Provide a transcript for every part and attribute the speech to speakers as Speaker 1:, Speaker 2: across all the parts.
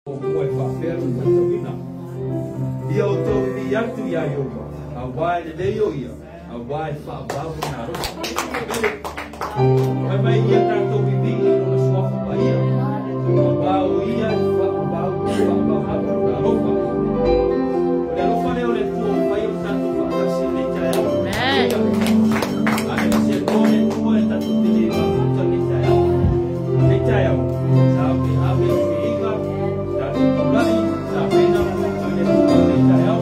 Speaker 1: Moe whawhero I tatawina. Ia o tau ni atu ia iowa. A wae le leo ia. A wae whaabawu nā roa. Mai mai ia tātou vivingi no na suafu pa ia. A wau ia whaabawu hapa nā roa. O le alofa leo le tua whai o tātou whakasi le tai au. Ane ka se kone tua e tātou tine mafuta le tai au. Le tai au. Sa me hawe me ika. Kembali, sampai nama ada yang saya,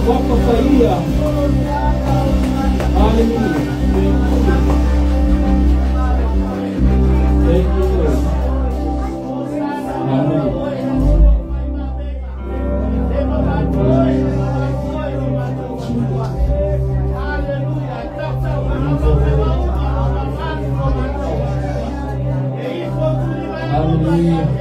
Speaker 1: Wakafaia. Hallelujah. Thank you, Lord. Hallelujah. Hallelujah.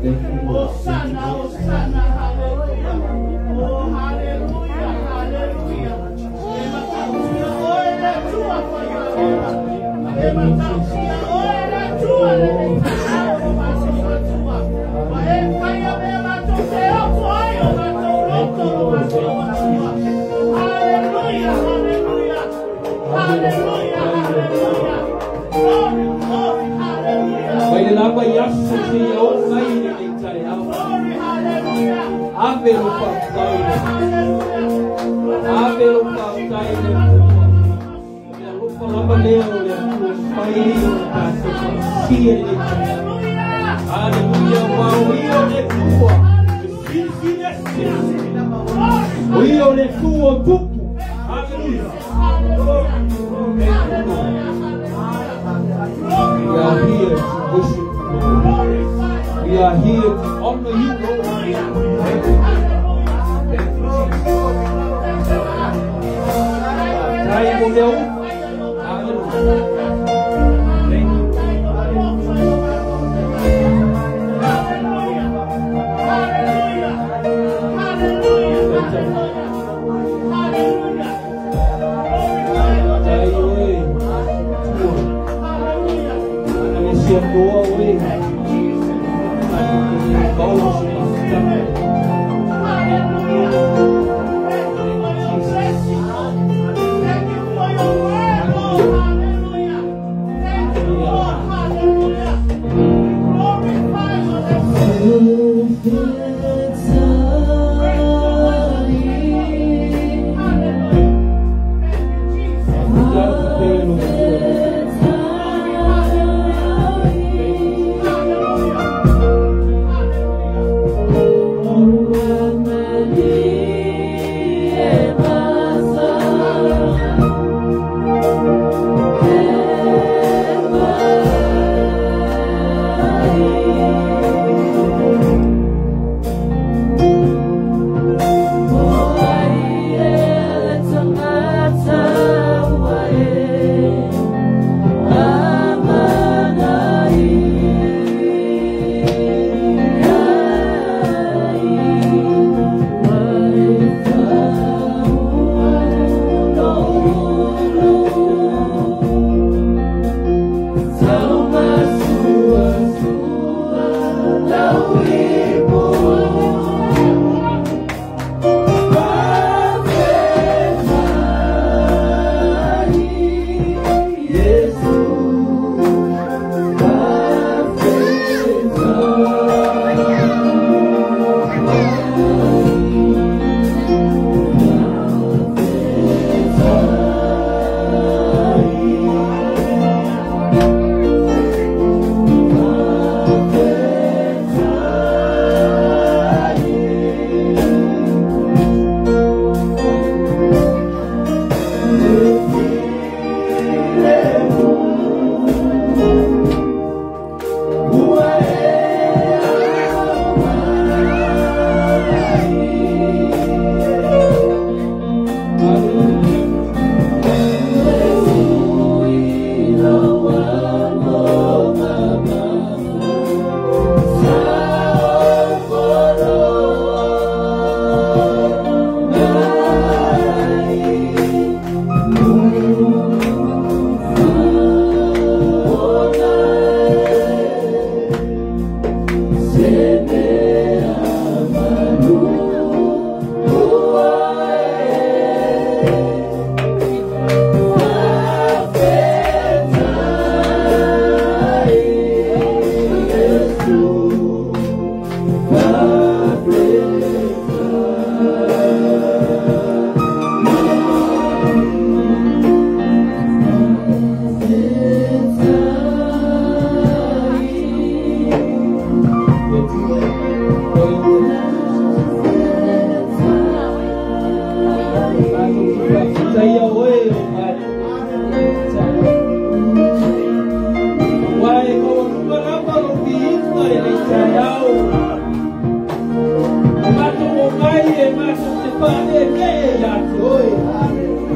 Speaker 2: It's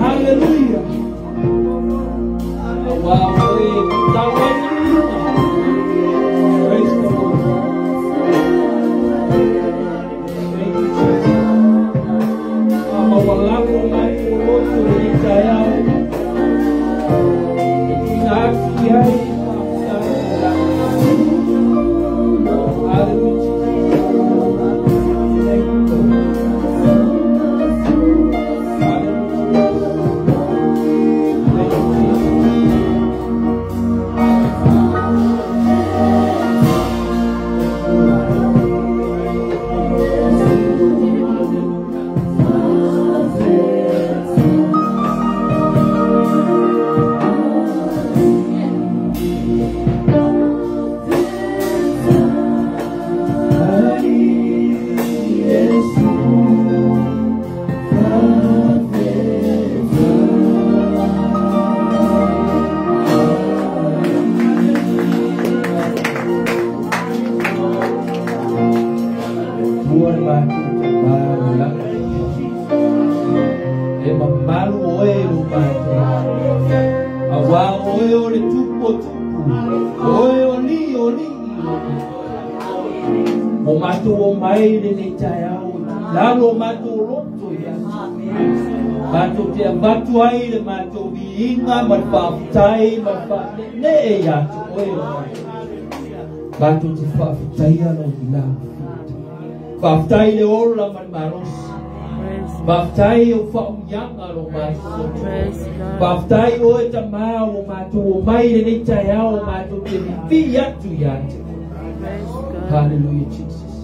Speaker 1: Hallelujah. Wow, praise the Lord. Batu aire mato biinga mafafutai mafane ya tuwe batu tifafutai alo bilang fafutai le ola maros fafutai o fa yang alo mato fafutai o etama o mato o mai le taya o mato bi ya tu ya. Hallelujah Jesus.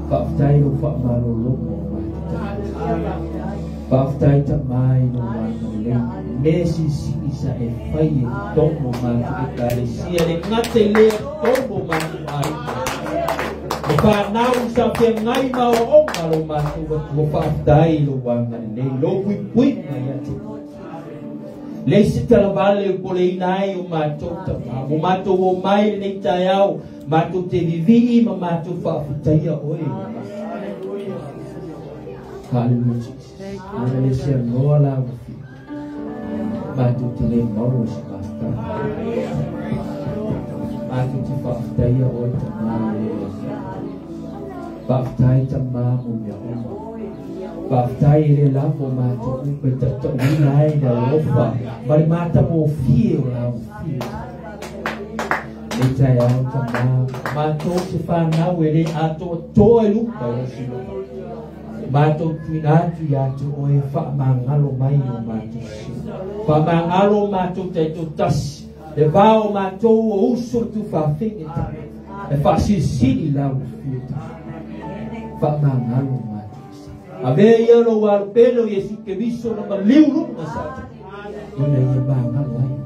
Speaker 1: Fafutai o fa malo lo Baftai tamai no male Messi sisa e fai tombo matu kare sia le ngate le tombo matu ai pa nau sa pe ngai ma o malo matu ko baftai lo wanga le lo pui mai le sita vale pole nai o matu o matu o mai le taiao matu te vivi ma matu fa futai oi. Hallelujah. Malaysia ngola batu tele mau sebasta batu tifa daya oi tamai baftai tamamu ya baftai le lapo matu betul nilai dah lofa bari mata mo fio la fio Ita ya tamamu matu tifa na wele ato toi lupa yosilo Bato pinatu ya tu oe fa mangalo mai o matu fa mangalo matu te tu tas e bao matu o uso tu fa fingita e fa sisili la ufiuta fa mangalo matu ave yelo wal pelo yesu ke viso no liu no sa ona ye mangalo ai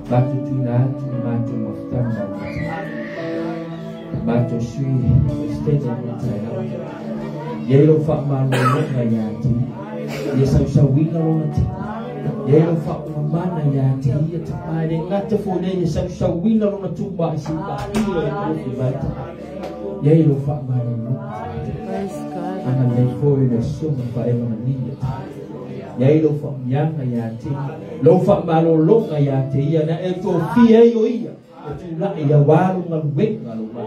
Speaker 1: batu pinatu matu moftama Bato sui stete montaya yelo fa malo ngayati yesu sawina loti yelo fa mana yati yatapade ngata fone yesu sawina lona tumba sipa iyo e bata yelo fa malo ana le foi le suma fa emania yelo fa nyanga yati lo fa malo lo ngayati ya na eto fie yo iya la ya walu ngalwe ngaluma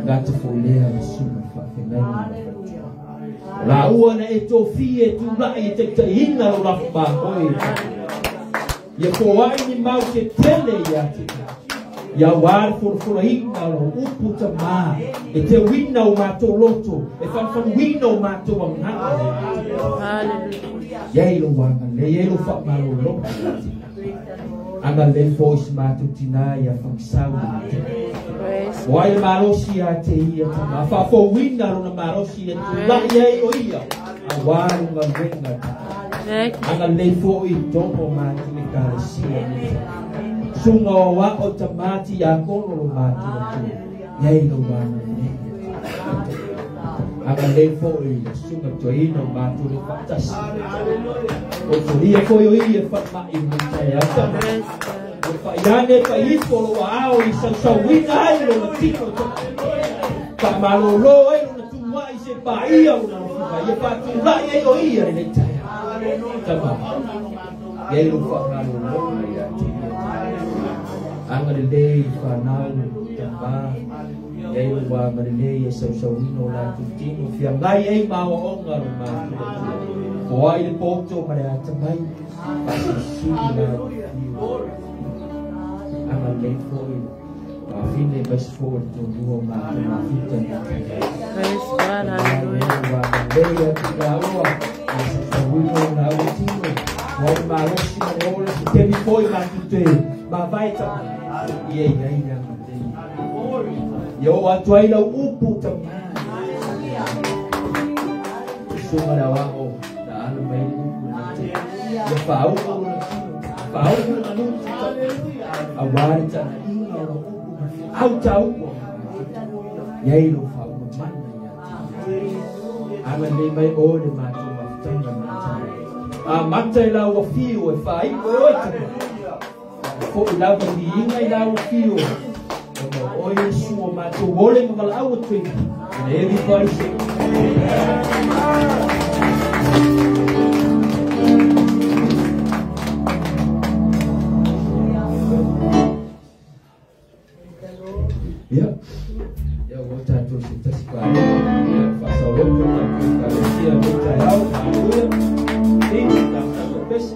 Speaker 1: ngata folea suma fa fenai la uana etofie tu la te inga lo la ba oi ye ko ni mau ke tele ya war for inga lo uputa ma te winna o mato loto e fan winna o mato wa ngata hallelujah ye lo wanga le ye lo fa ma lo Anga le voice matu tina ya fangsau. Wai marosi ate ia tama fa fo winga na marosi e tu la ia o ia. Awaru nga wenga. Anga le fo I tomo matu le karasia. Sunga wa o tamati ya kono matu. Yai no wana. Anga le fo I sunga toino matu le fatasi. O tulia foi o ia fa I mutaya. Fa yane pa ifolo ao I sa wina ai no tiko. Pak malolo na tua ise pa ia una fa ia pa tua ia o ia le tai. Tama. Ia lu fa malolo ia ti. Anga le dei fa nau tama. Ia lu wa ma le dei so no la tu tino fi ngai ai ma o onga ma. Ko ai le poto ma le tamai. Pa si la. Anga le foi. Fine verse 4 to do ma fita.
Speaker 2: Praise God, hallelujah.
Speaker 1: Leia tiraua, sa wino na utino. Wa ma rosi ma ola se temi foi ma tute. Ma vai ta. Ia ia. Yo atuai la upu ta. Suma la wa o da alu mai ni. Ya pau anu. Awari ta. Au tau yai lo fa mo mana ya ama le mai o de ma tu ma tanga ma mate la o fio e fai o ko la ko ni ngai la o fio o ye su ma tu vole ma la o tu ne vi fai se ya what I do is testify. Fast our work from here, which I have, hallelujah. Thank you, that's the best.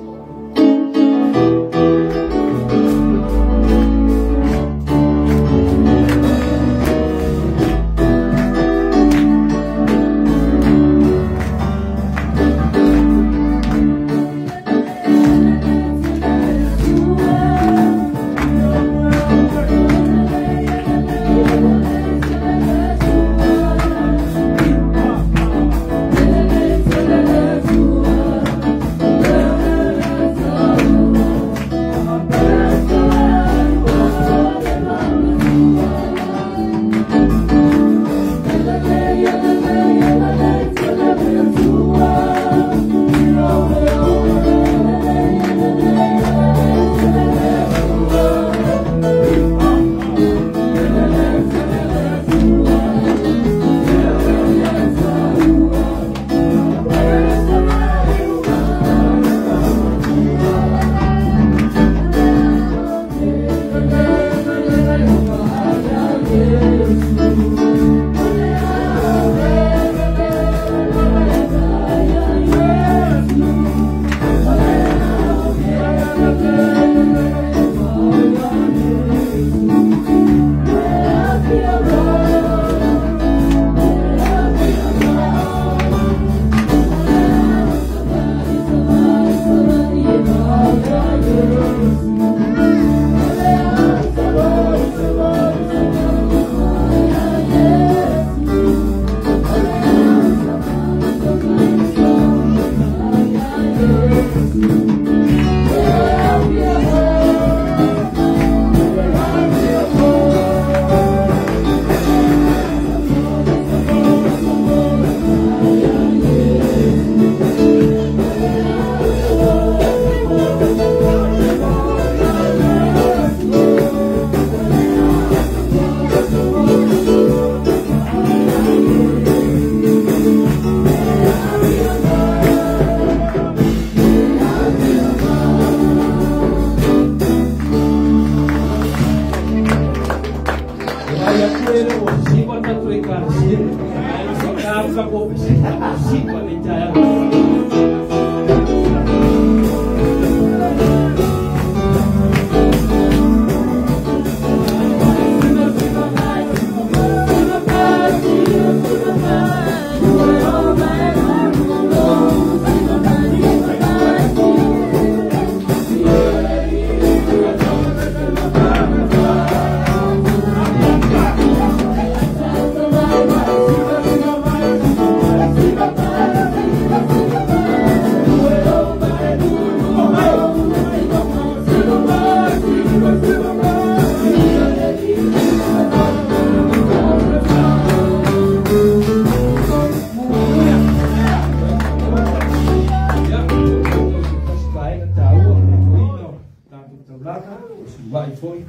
Speaker 1: Vai foi,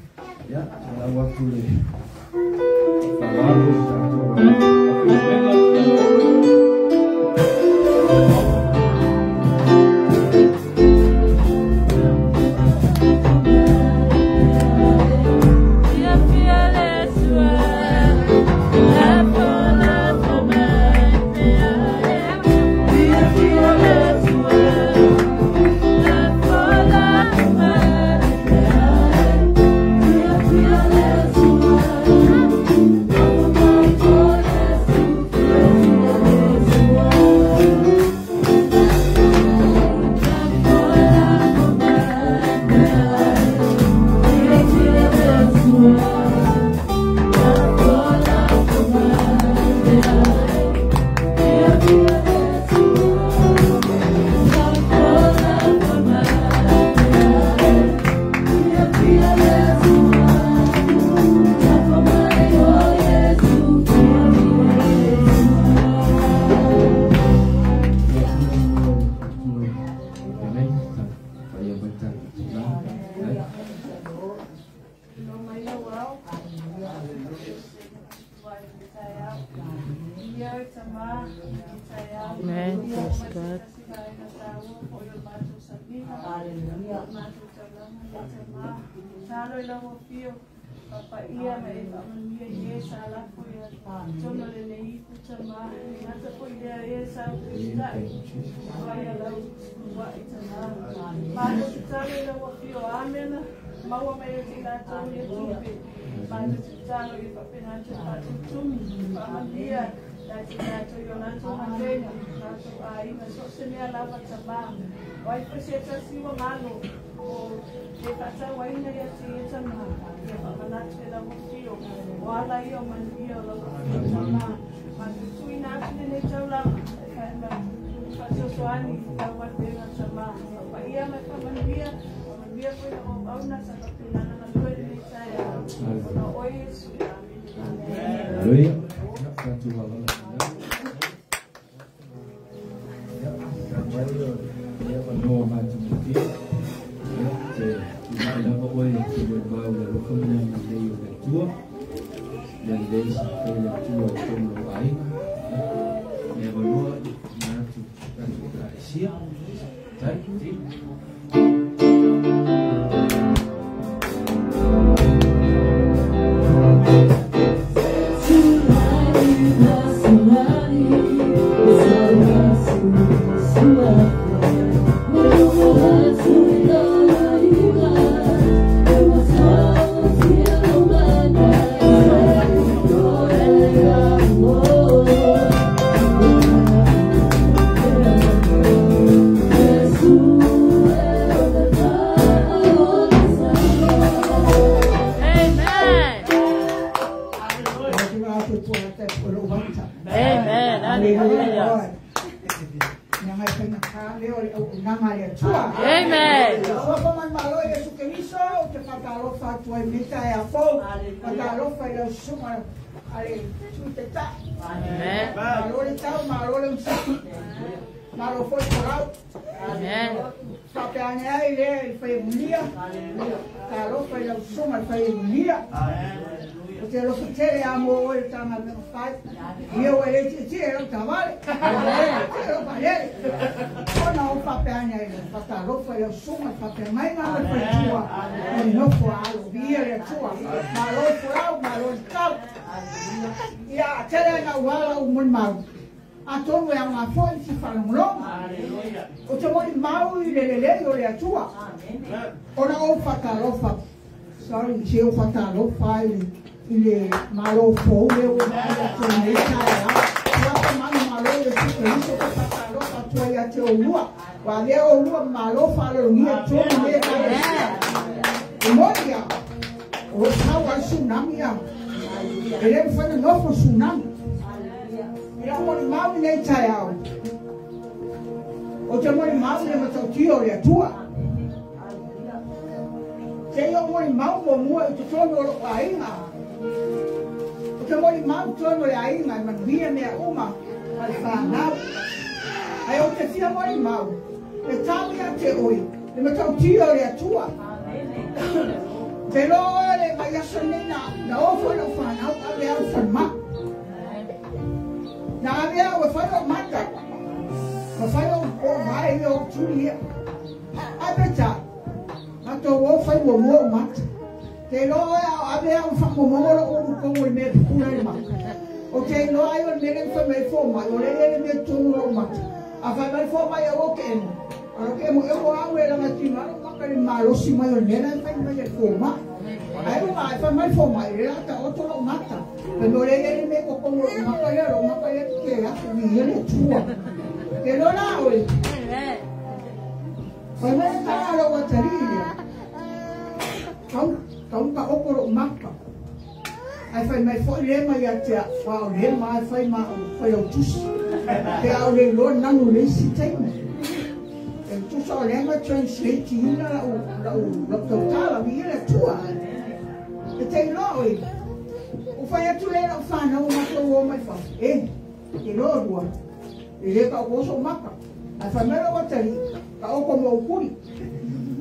Speaker 1: ya, la waktu le. Bagus,
Speaker 2: Amen. Praise God.
Speaker 3: Papa ia me ia ia sala ko ia tono le nei kutama nata ko ia sa kusta ia la wa itama ma le tsale la wa fio amena ma wa me ti la to le tupe ma le tsalo i pa pena ta tumi ma ia la ti la to yo na to ma le na to ai ma so se me ala wa tama wai pa se ta si wa malo o e kata wai na ia ti tama ia pa na te la wa fio wala io man io la tama ma tu ina ne tau la Pasio Soani la wa te na tama pa ia me pa man ia ko na o na sa ka na na ko ni sai na oi su
Speaker 1: Haleluya. Satu bawah. Ya, penuh macam itu. Kita ada apa yang kita bawa dari kemudian dari tua dan dari sampai tua kemudian lain. Ya, baru nanti kita siap. Jadi.
Speaker 4: Atau yang ngafoi si falong, o mo mau ilelele yo le atua. Ona o fatalofa, sorry, se o fatalofa ile malo fo le o na te neta ya. Wa mano malo le si ke so fatalofa tua ya te o lua. Wa le o lua malo fa le ni to le ka. Moria. O tawa tsunami ya. Ele foi no novo tsunami. Ia mori mau nei tai au. O te mori mau le matau tio le atua. Te ia mori mau mo mua i te tono o ainga. O te mori mau tono le ainga i manuia mea uma al whanau. Ai o te fia mori mau. Le tamia te oi. Le matau tio le atua. Te loa le mai asa nena. Na ofo le whanau a le au whanma. Na avea o whaio mata. O whaio o mai o tulia. Abeta. Ato o whaio o mua o mata. Te loa avea o whakomoro o ukongo i mea pukura i mata. O te loa i o mele wha mai fōmai. O lele mea tūnura o mata. A whai mai fōmai o ke eno. A ke mo eo au e langa tina. Aro makari marosi mai o nena i whai mai e fōmai. Ai o mai whai mai fōmai. Rela ta otoro o mata. Pero le me como una que hace bien chua. Que no la oye. Pues me está la guacharía. Con ka okoro mapa. Ai fai mai foi le mai atia, fa le mai fai ma foi o tus. Que au le lo nanu le sitema. El tu so le ma translate ina la totala via tua. E te lo oye. Fai atu le na whana o maka o mai wha. E lorua. E le ka o so maka. A whamera watari, ka o ko mo ukuri.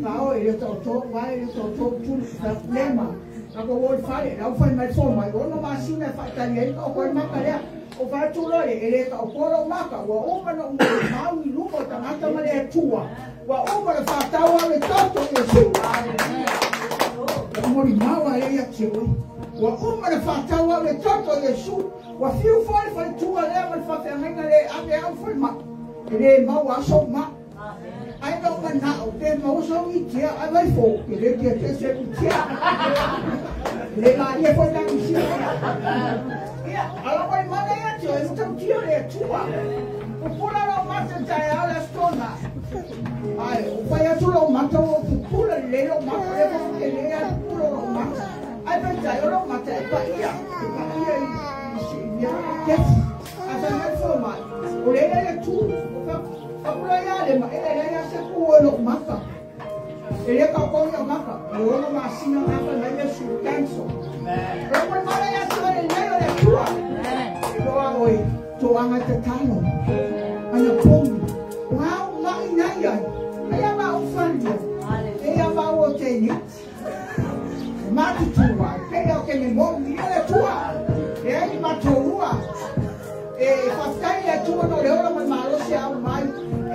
Speaker 4: Ka o e le tau tō, wai le tau tō tūru ka lema. Ka ko o whare, lau whai mai tō mai. O no masina whaitari e ka o koe maka lea. o fa tu lo e ka o poro maka wa o mana o mau I lumo tangata ma le tua wa o mana fa tawa le toto e su o mori mawa e ia te oi wa o mana fa tawa le toto e su wa fiu foi fa tua le ma fa te menga le ame au foi ma le mau aso ma ai no mana o te mau so I tia ai vai fo ke le tia te se tia le la ia foi na isi ia ala mai mana ia te o tau tia le tua o pula no mata tai ala stona ai o fai atu lo mata o pula le lo mata le fo ke le a pula lo mata ai pe tai lo mata e pa ia ia ke asa na fo mai o le le tu pula ia le ma ele ia se ku lo mata ele ka ko ia mata o lo ma sina na pa na ia su canso o mai mana ia tu le le tua lo a oi to anga te tano ana pongi wow mai naya aya ma o fandia aya ma o teni matu tua pega o que me movi ele tua e aí matou e fatai le tua no le ora mai malo se au mai e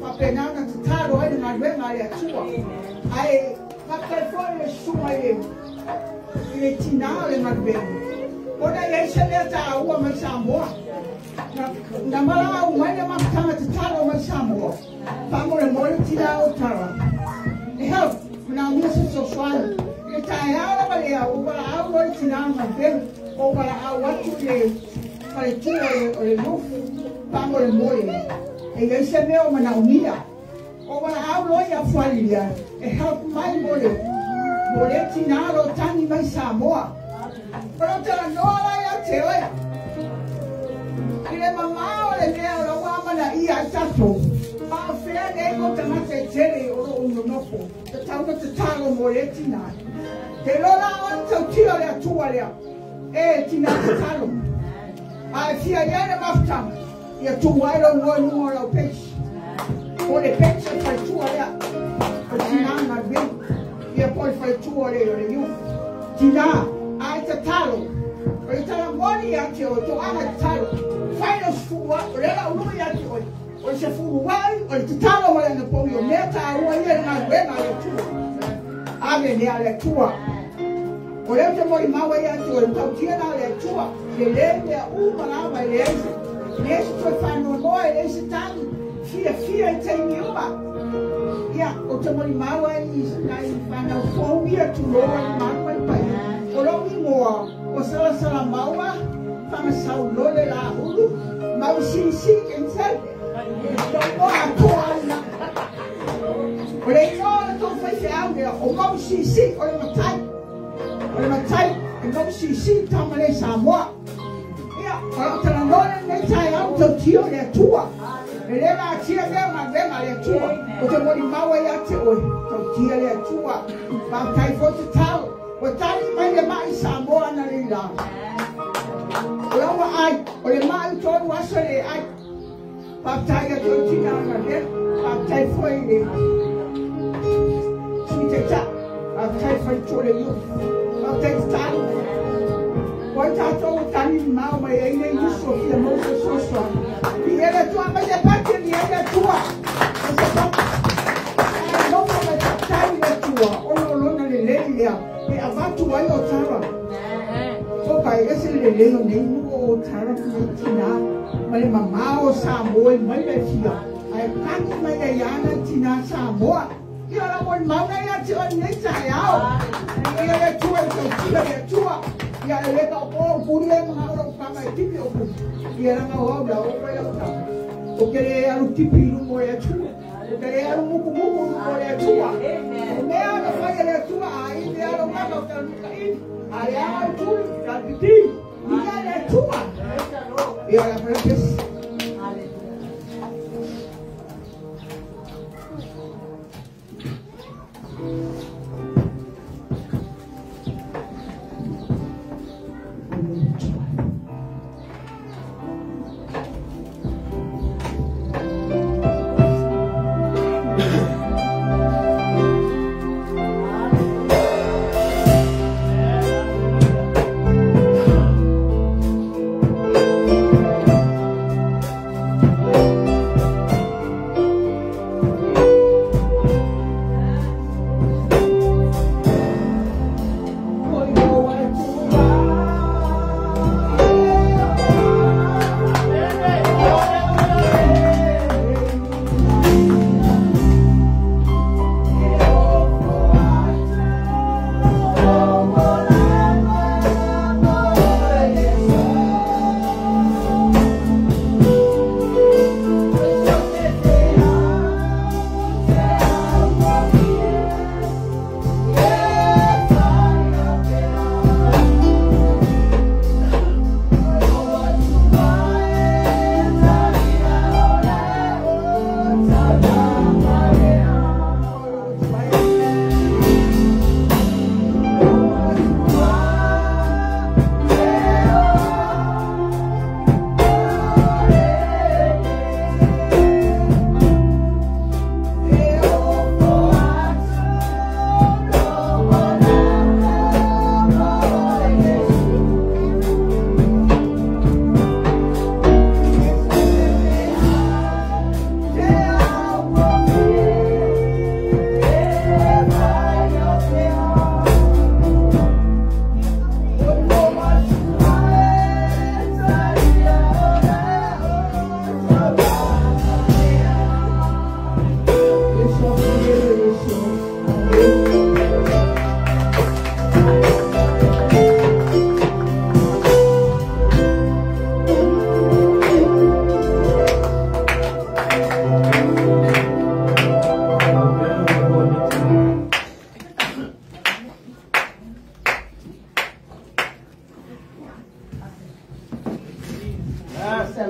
Speaker 4: fa penana te taro ai na re mai le tua ai fatai foi suma e tinale na re ora ia se le ta o mai Samoa na mala o mai ma tanga te taro mai Samoa Pamo le mole tira o tara. E hau, na mia se so swai. E tai ala bale a o bala a o tira ma pe o bala a watu le pale tira o le no. Pamo le mole. E ia se me o mana unia. O bala a o ia falia. E hau mai mole. Mole tira o tani mai Samoa. Pero tera no ala ia te oia. Ile mama o le mea o la wama na ia tato. Ma fea ne ko tana te tere o lo uno nopo. Te tau te talo mo le tina. Te lola o tau tira le atua lea. E tina te talo. A fia iane maftama. Ia tu wairo ngoi nungo lau peishi. O le peishi fai tua lea. O tina na vei. Ia poi fai tua lea o le yu. Tina, a te talo. O le tala moni ate o to ana te talo. Fai sua, o le la ulu ate o. O se furu wai, o te talo wale na pongi, o mea ta ua ia na wena le tua. Ame ne a le tua. O leo te mori mawa ia te o le tau tia na le tua. Le le mea uma na wai le eise. Le eise toi whanua noa e le eise tani. Fia i te miuma. Ia, o te mori mawa i whanau fau ia tu loa i mawa i pai. O lo mi moa, o sala maua, whanga sau lole la hulu. Mau si kensai. O le inoa tō whaiwhi au rea, o mau si, o le matai. O le matai, e mau si, tama le Samoa. Ia, o tana nore nei tai au tau tio le atua. E le la tia lea le atua. O te mori maua i ate oi, tau tia le atua. Pau tai fo te tau. O tani mai le mai Samoa na le la. O lawa ai, o le mai tonu asa le ai. Papai a tau tina na le, papai foi le. Tita, papai foi tole yu, papai talo. Poi tato tani mau mai ai nei uso fia moso sosua. E ele tua mai e pate ni ele tua. Não vai tatai le tua, o lona le leia, e avatu ai o tara. O pai esse le leia nem o tara tina. Mai mamao Samoa mai le fia. Ai kaki mai le yana tina Samoa. Ia la mo mauna ia te o nei tai au. Ia le tua le tua. Ia le ka o puri e mga ora kama tipi o pu. Ia la o da o pa ia ta. O ke le alu tipi lu mo e tua. O ke le alu muku mo e tua. O me ana fai le tua ai me ala mama o ka ai. Ai ama tu ka ti. Ia le tua. Ia la precious.
Speaker 5: Thank you.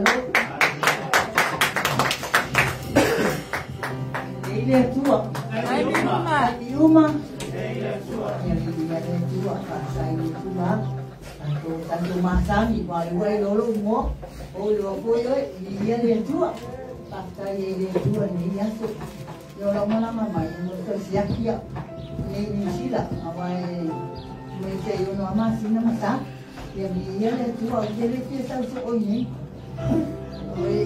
Speaker 4: lo. Ile tua.
Speaker 2: Ai Uma.
Speaker 4: Ai Uma. Ile tua pasai tua. Tanto masami wai lolo mo. O lo koyo ile tua. Pasai ile tua ni yaso. Yo la mama mai no to siakia. Ni sila awai me yo no amasi na masa. Ya ile tua ile pesa so oi. Oi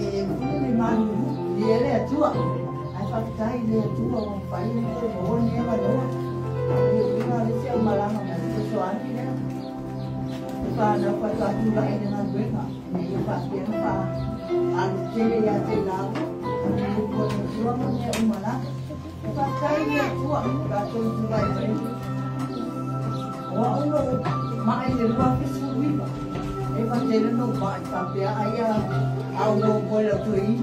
Speaker 4: ni manu ile tua. Pakai dia tua orang paling tu orang ni apa tu? Dia mesti malam mesti soal ni. Kalau dapat satu lagi dengan mereka, ni pasti apa? Alu ciri yang terlalu, ni pun tua punya umalah. Pakai dia tua, batu juga ini. Wah, main di luar kesuri. Lepas jalan tu baik tapi ayah awak boleh tu ini.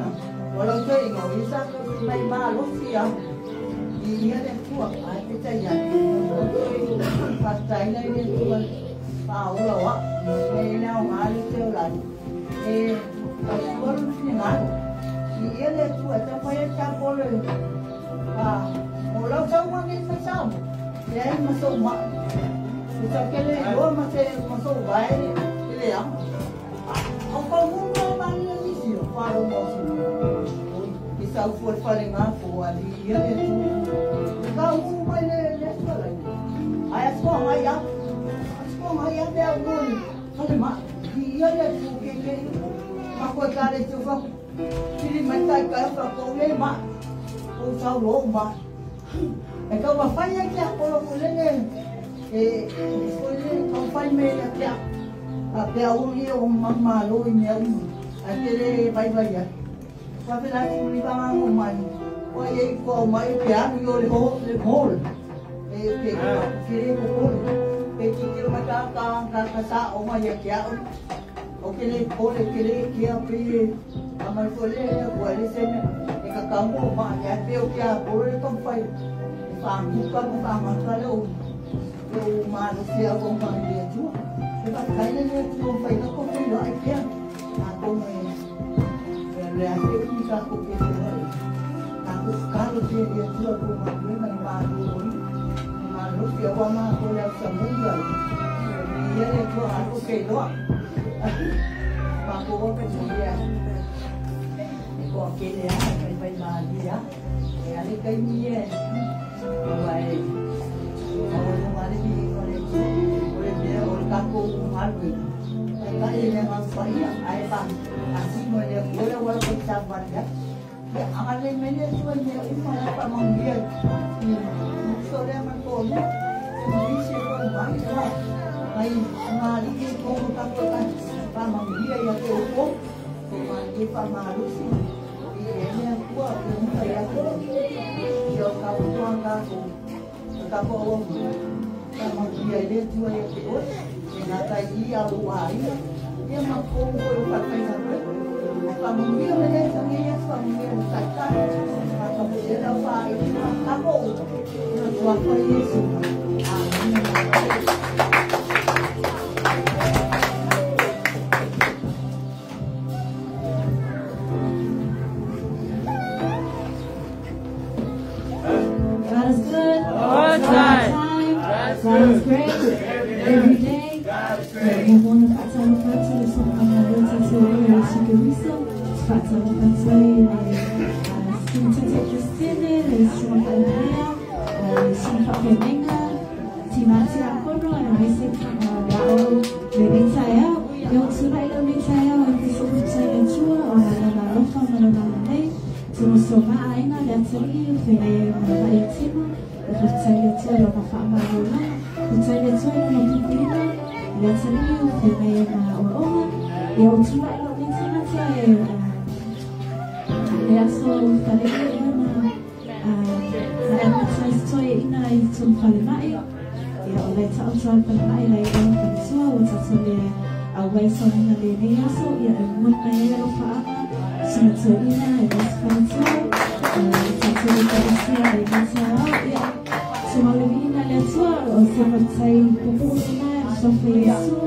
Speaker 4: Walau tu ingat bisa mai malu siang, dia ada tua, ada cahaya. Pasal ini tua, tahu lah, ni nak malu seorang. Pasal ni malu, dia ada tua, siapa yang campur? Walau semua ni sama, dia masuk mak. Kita kena dua masuk baik ni, yang. Apa mungkin mana ni sih, baru masuk. Isa for falling off for the year to go by the I asked for my young there one. Halima, the year to get Makotari to go. Killing my type of Olema. Oh, so Roma. I go a fire cap or a Mulene. Confine me a cap. A Pelly or Mamma Low in Yellow. I get a by. Tapi lagi ni bang aku main, wah ye kau main piano yo le hol, kiri hol, kiri macam kang kasa oma ye kia, oke le hol kiri kia pi, amal kole boleh sene, kamu mak ya peo kia boleh tompai, fang bukan fang kalau manusia kompang dia tu, sebab kaya dia tompai nak kau pun dah kia, aku main. Reaksi kita aku kira, aku kalau dia jual rumah dia malu dia orang aku yang semula, dia itu aku kira, aku orang dia, aku kira baik dia, ni kaya ni, baik, orang ni orang dia orang kampung malu. Kali yang apa ya? Ayah asing mana boleh walau bersabar ya. Ya amalnya mana tuan dia umar apa manggil. Soalnya macam ni siapa manggil. Ay mali itu tak pernah apa manggil ya tu. Manggil apa malu sih. Ini aku yang saya tu. Jauh kau tuan aku. Tak boleh. Manggil dia tu ya tu. Nata ia luai, dia mampu berpakai apa? Família dia também família saca, a família da pai, acabou. Não só foi isso. God is good all the time. God is great every day. Everyone of us on the country is something that is a very security. Fats on the country, synthetic Christian, some Menga, Timati Akono, and basic living saya, yung sunay living saya, ang kisukot sa lechua, o nananalofa, manananay, sumusuma ay nga, datsali, pinay mabaitima, at sa lechua, makafamaruna, at sa lechua, mapipina, datsali, pinay maoroma, yung sunay living saya, ya so kali na sa story ina itong palimai ya oleh sa utang palimai lai ang pansua sa sole away sa na linya so ya mun na ya fa sa story ina sa pansua sa sole pansua ya sa ya so malina le so o sa sai pupusina so fesu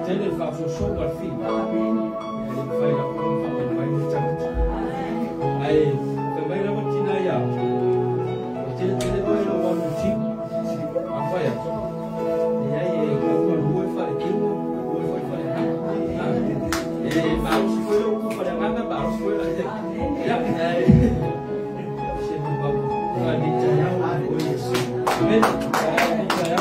Speaker 1: tele fa so wa fi fa ya ko fa pa ni cha ai pe mai na tina ya tele ko no wa no chi afa ya ya ye ko ko wo fa ki wo fa ya ma si ko ko fa na na ba so la ya se mo ba ba ni cha ya wo yesu amen ni cha ya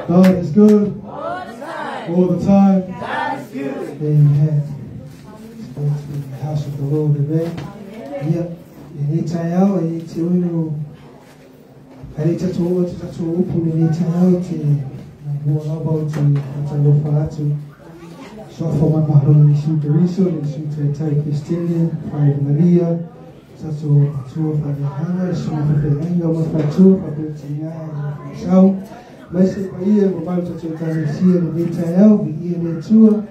Speaker 5: God is good all the time. Amen. Let's go to the house of the Lord. Amen. Yep. Anytime, anytime, Alita to open anytime to more about to go for to so for my mahalo ni shoot the resource shoot the entire Christian Father Maria so for the hammer so for the anger of my two for the tia so mas kwa hiyo kwa tutatanisia ni tayao biye ni tua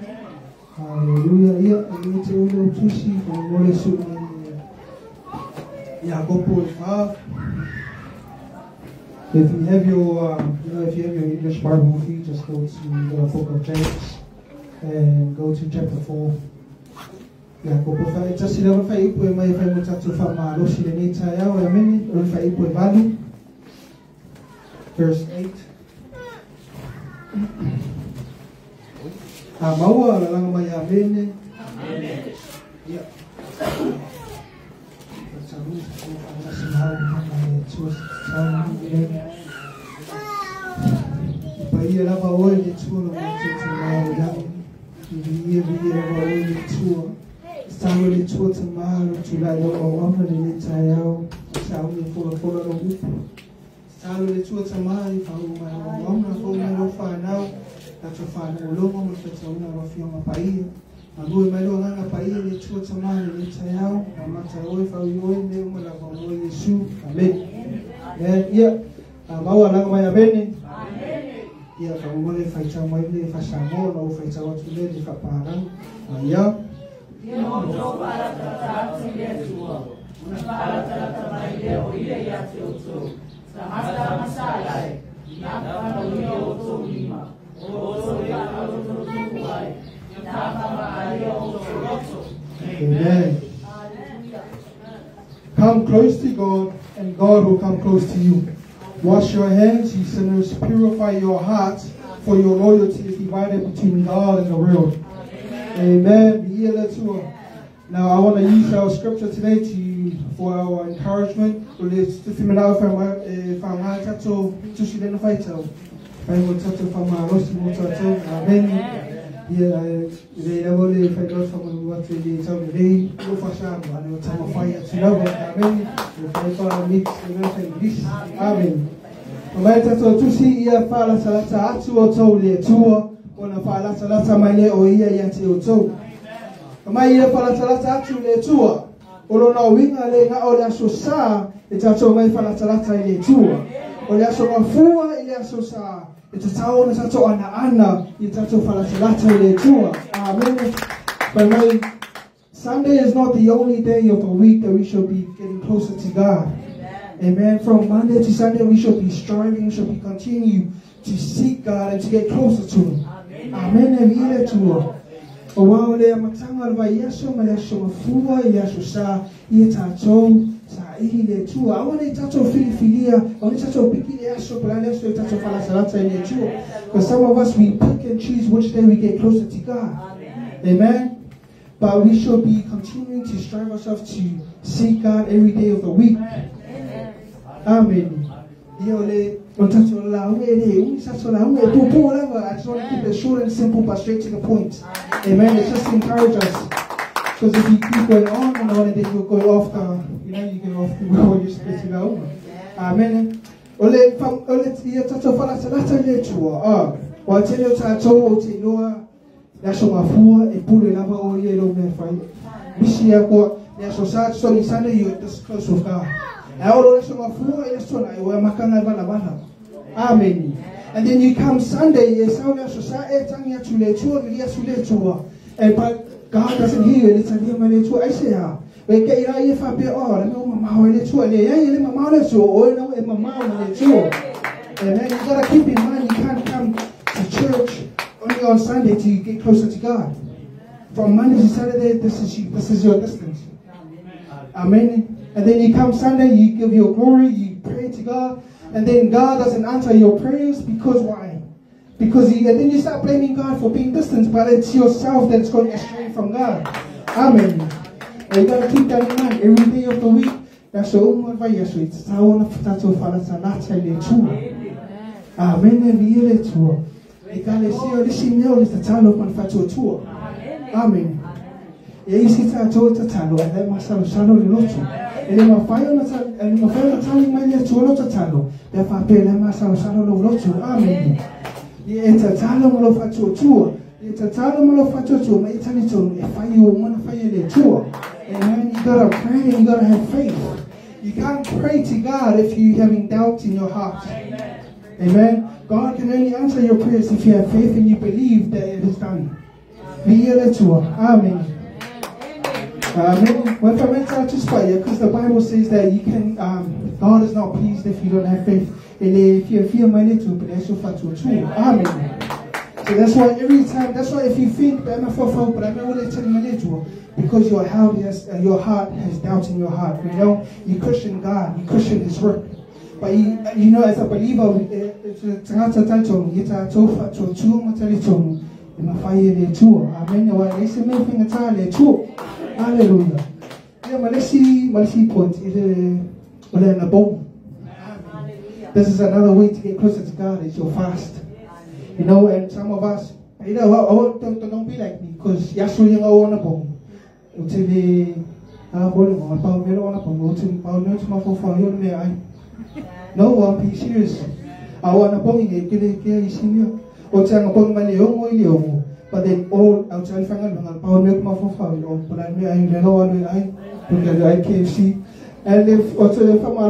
Speaker 5: haleluya hiyo ni ule utushi kwa wale sio Yakobo 5. If you have your, if you have your English Bible with you, just go to the book of James and go to chapter 4. Yakobo 5. Just sila fa ipo mai fa mutatu fa malo sila ni tayo ameni fa ipo vali. Verse 8. Maua la lang mai amene. Ya. Sabu ana sinau mai chus sabu ne. Pai la ba oi de chulo mai chus mai da. Ia la ba oi de chulo. Sabu de chulo mai chula lo o amna de tayau. Sabu de fola lo bu. Sabu de chulo mai fa o mai amna fo mai lo fa nau. Tato whanau longo mo te tauna wa whionga paia. A rui mai lo nganga paia le tua tamani le taiao. A mata oi whau i oi leo mo la wau oi Yesu. Amen. Ia, a maua langa mai amene. Ia, ka umole whaitau mai le whasamoa na o whaitau atu le le whaparang. Ia.
Speaker 3: Ia mo tō paratata atu le tua. Una paratata mai le o ia ia te o tō. Sa mata masalai. Ia whanau i o tō lima.
Speaker 5: Amen. Come close to God, and God will come close to you. Wash your hands, ye sinners. Purify your hearts, for your loyalty is divided between God and the world. Amen. Now, I want to use our scripture today for our encouragement. Pai mo tatu whama rosi mo tatu, amen. Ia, rei rawa le whai rau whama watu le tau le rei, o whasama, ane o tama whai atu rawa, amen. O whai wha mix, e rau whai ris, amen. O mai tatu o tusi ia whalata lata atu o tau le tua, o na whalata lata mai le o ia ia te o tau. O mai ia whalata lata atu le tua, o lo na winga le nga o le aso sa, e tatu mai whalata lata le tua. O le aso mafua i le aso sa. E te tau na tato ana i tato whalatalata i le tua. Amen. But my Sunday is not the only day of the week that we should be getting closer to God. Amen. From Monday to Sunday we should be striving, we should be continue to seek God and to get closer to Him. Amen. E le tua. O wao le amatanga alwa i aso ma le aso mafua i le aso sa i e tatou. Sa ihi le tua. Awa le tato filifilia. Awa le tato piki le aso. Pala le aso le tato whalasalata i le tua. Because some of us, we pick and choose which day we get closer to God. Amen. But we should be continuing to strive ourselves to seek God every day of the week. Amen. I just want to keep it short and simple but straight to the point. Amen. It's just to encourage us. Because if you keep going on and then you'll go off the, you go off the where you're supposed to go. Amen. Amen. And then you come Sunday, but God doesn't hear it. It's a dear man to I say, we get it if I be all. I know my mouth to a mama so or no in my mouth to. And then you gotta keep in mind you can't come to church only on Sunday to get closer to God. From Monday to Saturday, this is your distance. Amen. And then you come Sunday, you give your glory, you pray to God, and then God doesn't answer your prayers because why? Because and then you start blaming God for being distant, but it's yourself that's going astray from God. Amen. And you gotta keep that in mind every day of the week. That's your own advice. It's how on the tato falata lata le tu. Amen. Every year le tu. You gotta see this email is the talo pan fato tu. Amen. Yeah, you see tato talo and then masalo salo le lotu. And then my fire and my fire telling my le tu lotu talo. Therefore, pay le masalo salo lo lotu. Amen. It's a talo malo fato tu. It's a talo malo fato tu. My itanito if I you wanna fire le tu. Amen. You gotta pray and you gotta have faith. You can't pray to God if you're having doubt in your heart. Amen. God can only answer your prayers if you have faith and you believe that it is done. Amen. Amen. Well, for mental to spire, because the Bible says that you can. God is not pleased if you don't have faith. And if you fear my little, but that's so far to true. Amen. So that's why every time. That's why if you think I'm not for but I'm not telling my little. Because your heart has doubt in your heart. You know, you question God, you question His work. But you know, as a believer, tangata talchong kita tofa to chuo matalichong imafaye le chuo. Amen. Wa lesi me finga ta le chuo. Hallelujah. Yeah, malesi point is a bone. This is another way to get closer to God. Is your fast. You know, and some of us, you know, don't be like me because yasu yung awana bone. Until the no, I'm being serious. I want to bring it, get it, senior. Or tell upon my own, but then all outside family, I'll power milk my for but I know I KFC. And if also if I'm a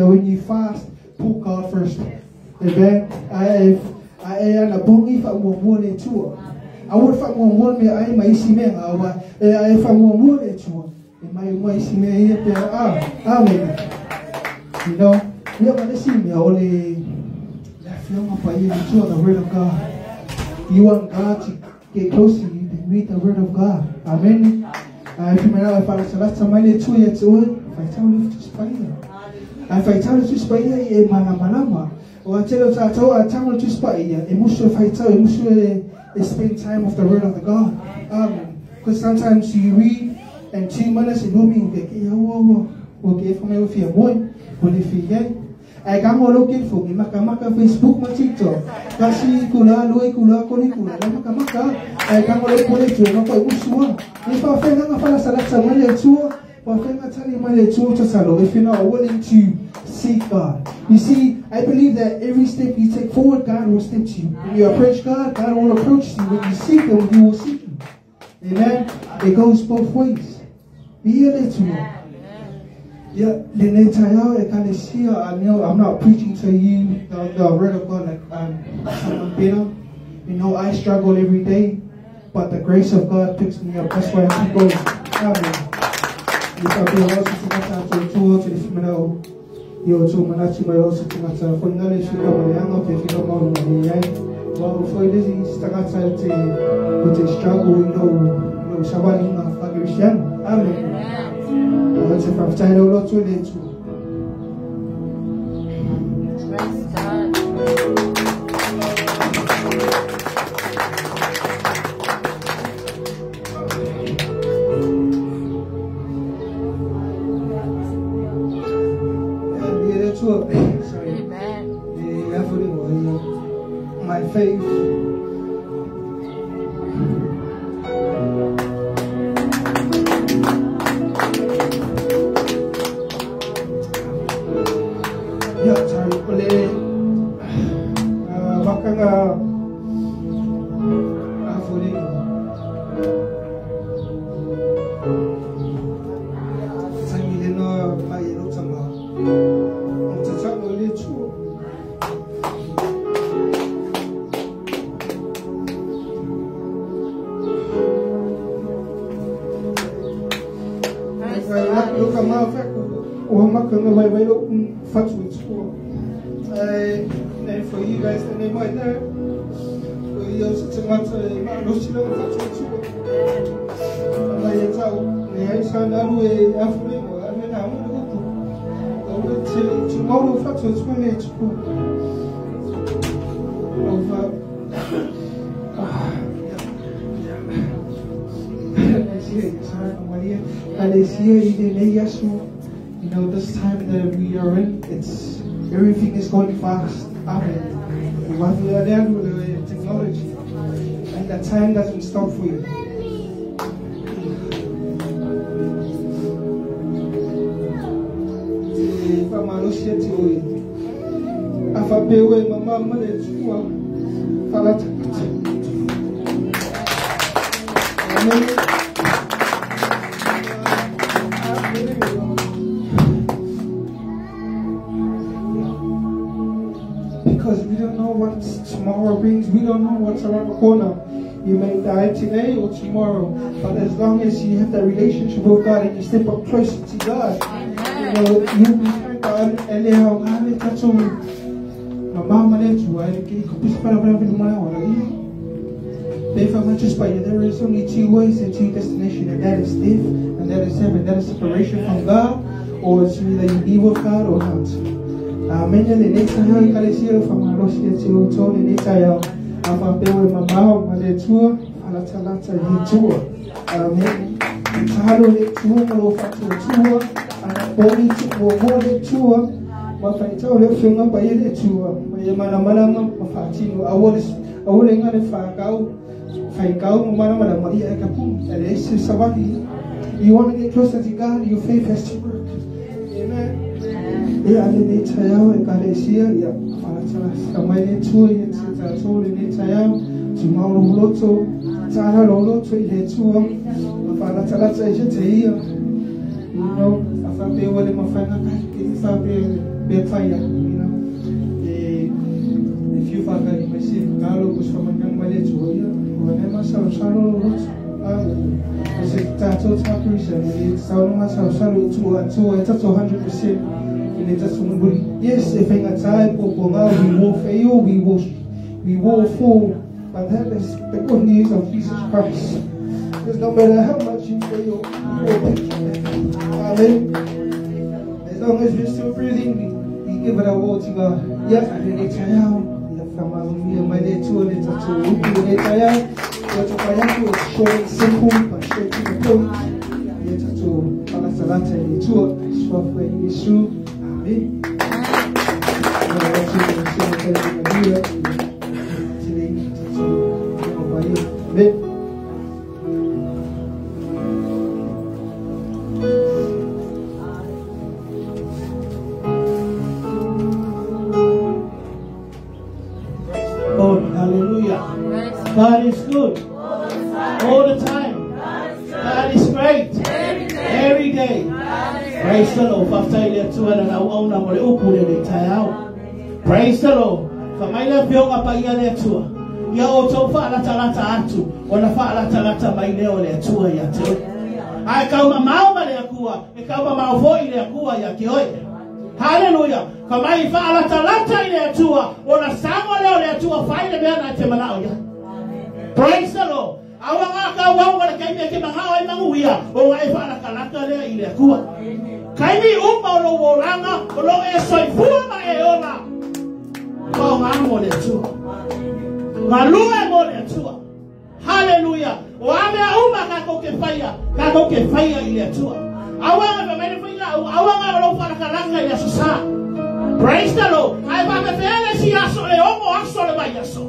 Speaker 5: when you fast, put God first. Amen. I am a bong if I want to too. I would find one me, I may see me, I found one more at you. My see me here, amen. You know, we are going to see me only film up by you to the word of God. You want God to get close to you, then read the word of God. Amen. If you remember, if I was last time I did 2 years old, if I tell you to spy here. If I tell you to spy here, manama. Or I tell you to spy here, emotional fighter, emotional. Spend time of the word of the God. Because sometimes you read and 2 minutes you mean okay from your fear boy, but if you get I can't look it for me, Makamaka Facebook, my TikTok. Kasi kula, I can't look for it to know what if I feel like a salat somewhere too, but I tell you my to salo if you're not willing to seek God. You see, I believe that every step you take forward, God will step to you. When you approach God, God will approach you. When you seek Him, He will seek you. Amen. It goes both ways. Be a little more. Yeah, the entire ecclesia, I know I'm not preaching to you the word of God like I'm bitter. You know, I struggle every day, but the grace of God picks me up. That's why I keep going. Amen. If I be also to the female, you also manage my also to my finally she come young if you don't know me. Well, for this is with a struggle, you know, Shabbat Fagrishan. Amen. Let's say I've tied a lot to it.
Speaker 2: Praise God.
Speaker 5: Sorry.
Speaker 2: Amen.
Speaker 5: My faith. For you guys, the name right there. We also took my time. You know, this time that we are in, it's everything is going fast. Amen. We are there with the technology, and that time doesn't stop for you. Because we don't know what tomorrow brings. We don't know what's around the corner. You may die today or tomorrow. But as long as you have that relationship with God and you step up closer to God, you know, you'll be thank God. There is only 2 ways and 2 destinations, and that is death, and that is heaven. That is separation from God, or it's either you be with God or not. Amen. The next time you can see you from our Russia to the next time I'm a bit with my mom, my tour, and a talata tour. Amen. Talo le tour, no factor tour, and a body tour, more tour. But I tell you, film up by the tour, my Manamana, Fatino, I was in a Fakao, Manamana, Maria Capum, and Ace Savati. You want to get closer to God, your faith has to work. Amen. Yeah, I need to tell you, God is here. Yeah, I might to it, I told you, tomorrow, Lotto, Tara Lotto, it's to Father Talata is here. You know, if I be with my friend, if I be fire, you know. If you forget, my sin, Carlo was from a young man to you, whenever some sorrow. C'est tato takurisha ni sawa masa salu tu 100%. Yes, if in a time we will fail, we will fall, but that is the good news of Jesus Christ. Because no matter how much you fail, you will pick it. Amen. As long as we're still breathing, we give it our all to God. Yes, I did it now. My day to it to short and simple, but straight to the point. Yet to Palasalata and to software issue. Amen.
Speaker 6: Oh, hallelujah. God is good. All the time. God is great. Every day. Praise the Lord. Praise the Lord. Famaila vionga paia le tua. Ya otofa la talata atu. Wana fa la talata maileo le tua ya te. Ai kauma mauma le akua. E kauma mauvoi le akua ya kioe. Hallelujah. Kamai fa la talata ile tua. Wana samwa leo le tua faile bea na te manao ya. Praise the Lord. Awanga wanga le kaimi ke mangao manguia. O ai fa la kalata le ile akua. Kaimi umma lo wolanga lo e soifuma e ona. Kau ngamo le tua. Ngalue mo le tua. Hallelujah. Wame uma kako ke faya ile tua. Awanga me faya awanga lo para kalanga ile susa. Praise the Lord. Ai ba me fele si aso le omo aso le vaya so.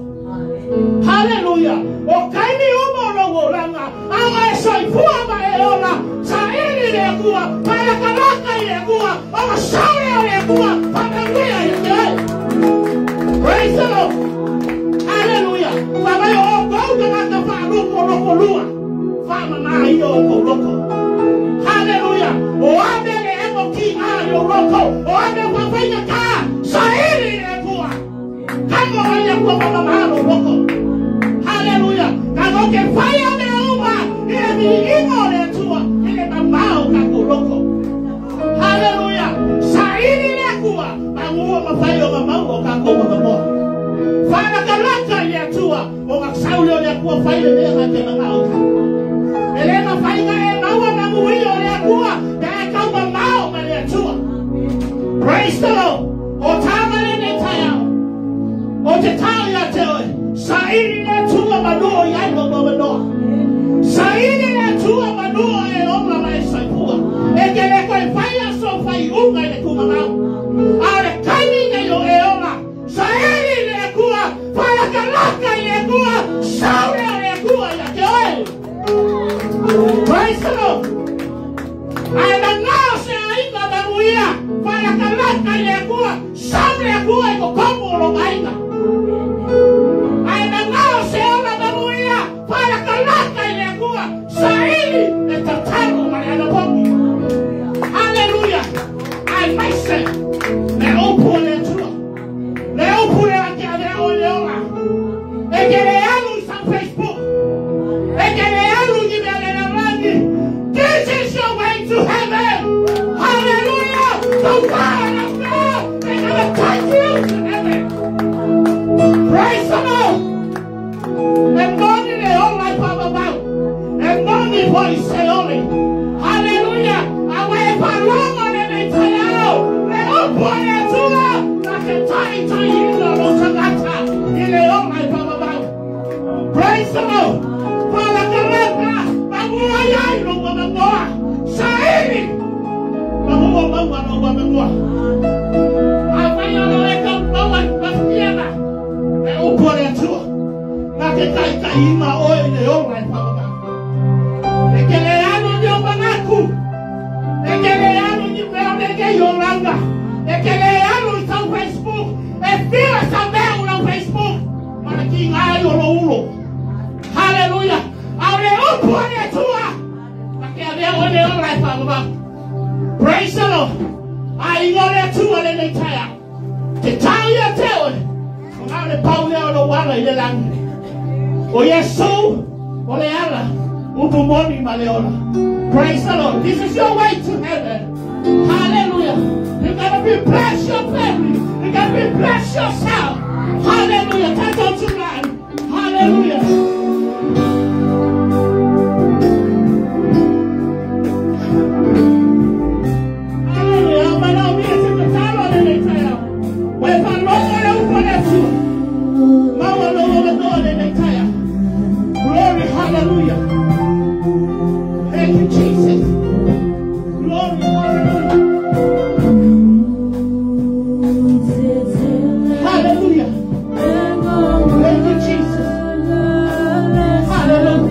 Speaker 6: Hallelujah. O kaimi umo lo wolanga. Anga soifuma ma e ona. Sa ili le kua. Para kalanga ile kua. O sawe ile kua. Para kuya ile. Praise the Lord. Hallelujah. Baba yo go to the loko lua. Fama na yo loko. Hallelujah. O abele emo ki yo loko. O abele kwa fanya ka. Sairi le kua. Kamo wanya kwa mama loko. Hallelujah. Kamo ke fire me uma. Ile mi imo le tua. Ile mamao kako loko. Hallelujah. Sairi le kua. Mamuo mafayo mamao kako mamao. Fala kalaka ya tua. O maksaulio le kua faile le hake mamao. Elena fainga e maua mamuio le kua. Te kama mamao ma le tua. Praise the Lord. O tama le tayao. O te tau ya te oe. Sairi le tua manuo ya ino manoa. Sairi le tua manuo e oma ma e saipua. E ke le koe faya so fai unga le kumamau. Ale kaini ke yo e oma. Sairi le kua. Faya kalaka le kua. Saure le kua ya ke oe. Praise the Lord. Ai na ngao se ainga mamuia. Faya kalaka le kua. Saure le kua e ko komu lo mainga. Ai na ngao se ona mamuia. Faya kalaka le kua. Sairi e tataru mariana poki. Hallelujah. Ai maise. Le opu le tua. Le opu le ake ave o le ola. E ke le alu sa Facebook. E ke le alu ni me le rangi. This is your way to heaven. Hallelujah. The word of God is going to take you to heaven. Praise the Lord. And money le ola papa bau. And money voice se ole. Hallelujah. Awe paloma le ngwa. Afanya leka bawa bakiana. E upore tua. Na ke kai ima oi le ora papa. Ekele ano ndio banaku. Ekele ano ni veo nege yoranga. Ekele ano ita Facebook. E fila também no Facebook. Para que ngayo lo ulo. Hallelujah. Aure upore tua. Porque avea ole ora papa. Praise the Lord. I know that too when they tire. The time you tell it. Now the power of the water in the land. Oh yes, so. Oleala. Upumoni maleola. Praise the Lord. This is your way to heaven. Hallelujah. You gotta be blessed your family. You gotta be blessed yourself. Hallelujah. Take on tonight. Hallelujah. Glory, hallelujah. Thank you, Jesus. Glory, hallelujah. Hallelujah. Thank you, Jesus. Hallelujah.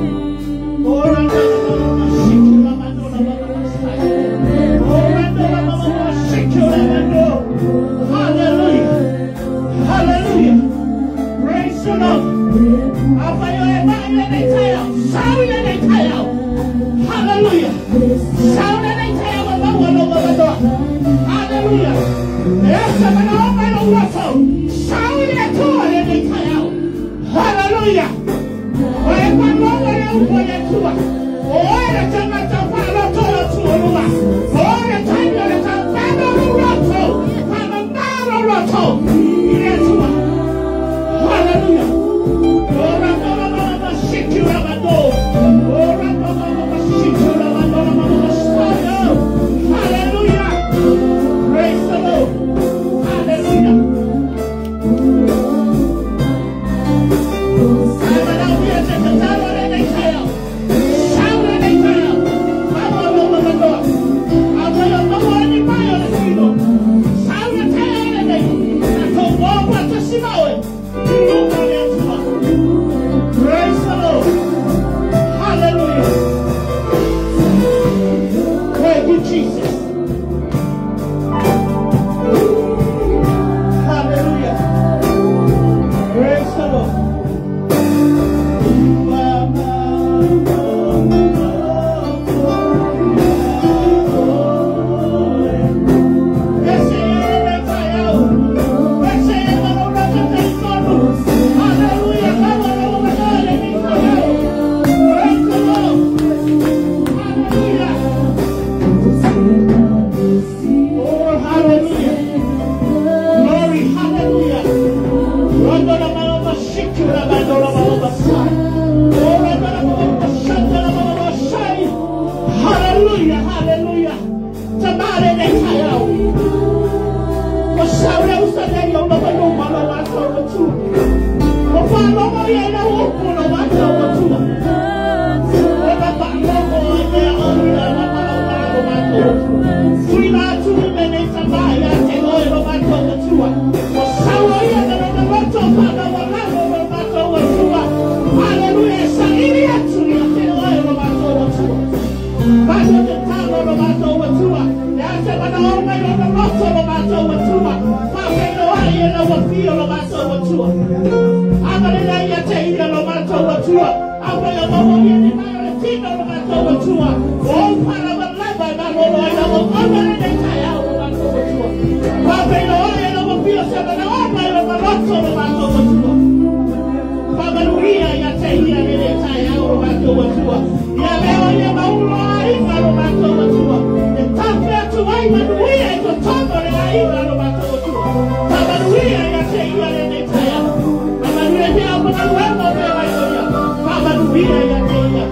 Speaker 6: Hallelujah. Hallelujah. Praise the Lord. Hallelujah. Hallelujah. Hallelujah. Praise the Lord. Hallelujah. Praise the Lord. Hallelujah. Thank you, Jesus. Hallelujah. Praise the Lord. Hallelujah, hallelujah. Tamale ne kaya. Washauri usadeni ono bado malo watu watu. Wafano moya na wopo na watu watu. Waba balo moya ona na malo watu. Sina tu mene sabaya teno no watu watu. Washauri na watu bado walo watu watu. Hallelujah, saini yetu ya teno no watu watu. Bado tetano no watu watu. Yase bado oma no watu watu. Mapendo wae na wafio no watu watu. Abalila yate ile no watu watu. Abayo mamo yene na tino no watu watu. Oh para balaba na no na mo ona ne kaya no watu watu. Mapendo wae na wafio sema na oma no watu watu. Babaluia yate ile ne kaya no watu watu. Ya leo ya maulo aifa no watu watu. Tafia tu wai manuia iko tondo le aifa no watu watu. Babaluia yate ile ne kaya. Babaluia ya kuna wema wewe. Babaluia yate ile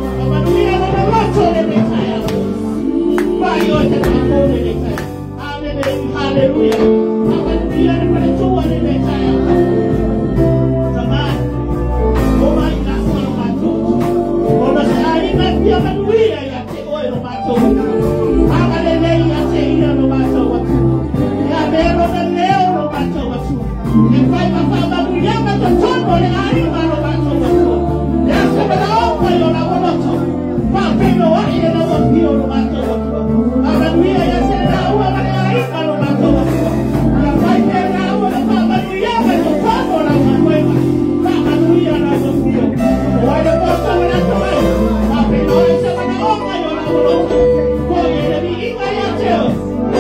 Speaker 6: leo.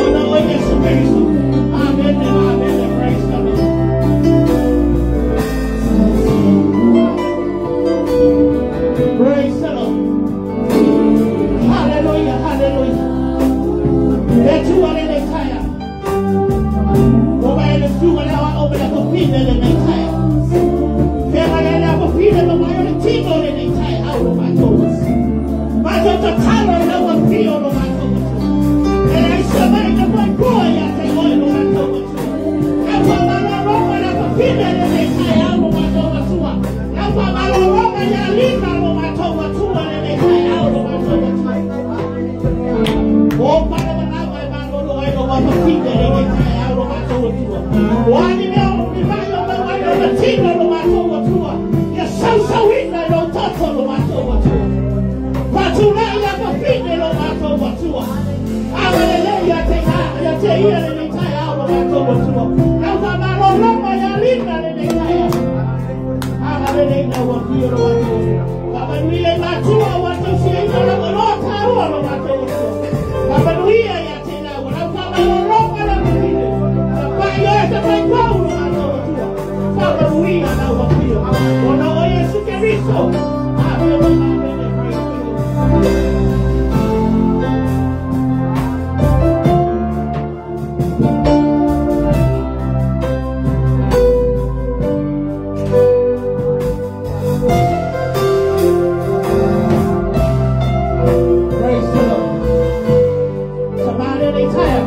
Speaker 6: Ona o Yesu Kristo. Amen. Amen. Praise the Lord. Praise the Lord. Hallelujah. Hallelujah. Letu wale nekaya. Oba ele tu wale oba la kofine le nekaya. Fera ele la kofine lo mayo le tino le nekaya. Aulo mato. Mato totalo le wafio lo mato. Ele isema ina kwa kuwa ya te oi lo mato. Ewa mala roba la kofine le nekaya. Aulo mato watua. Ewa mala roba ya lina lo mato watua le nekaya. Aulo mato watua. Oh, para wani leo mimayo mewayo na tino lo mato watua ya sausa wina lo toto lo mato watua patuna ya kafine lo mato watua awelele ya te iya le nekaya lo mato watua na kama lo loma ya lina le nekaya awelele na wafio lo mato kama nuile matua watu siya lo malota lo mato watua kama nuia ya tena wana kama lo loma la kafine yes, I go. Father, we are now up here. Oh, no, yes, you can reach so. Praise the Lord. Somebody, they tired.